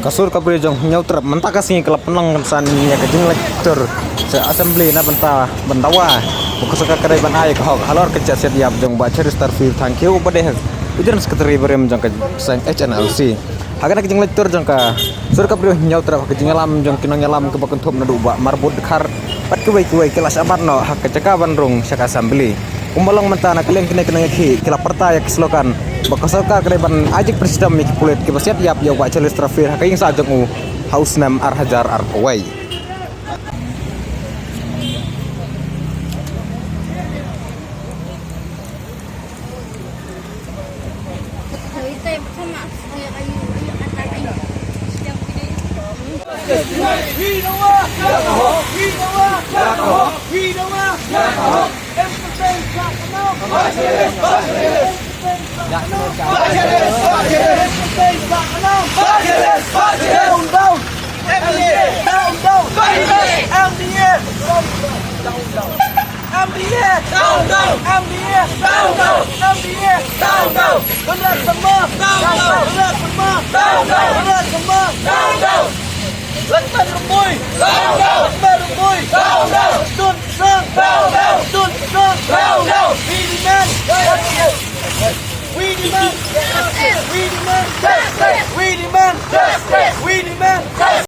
kasur kabri jong nyautrap mentah kasih kelap penang sannya kejeng lektur se assembly na bentawa buku suka kedai ban ai kau halor kecet siap jong baca starfield thank you pada ujian sekretari berem jong ke sang HNLC hagan kejeng lektur jong ka sur kabri nyautrap kejeng alam jong kinong alam ke bakun thop na duba marbut khar pat kuai kelas abarno hak kecekaban rung saka assembly umbalong mentana keleng kena ki kila pertaya keslokan bakasoka kereban ajik presiden miki pulet ke basiat yap ya wa celis trafir hakaing sa jeng haus nam ar hajar ar kowai We demand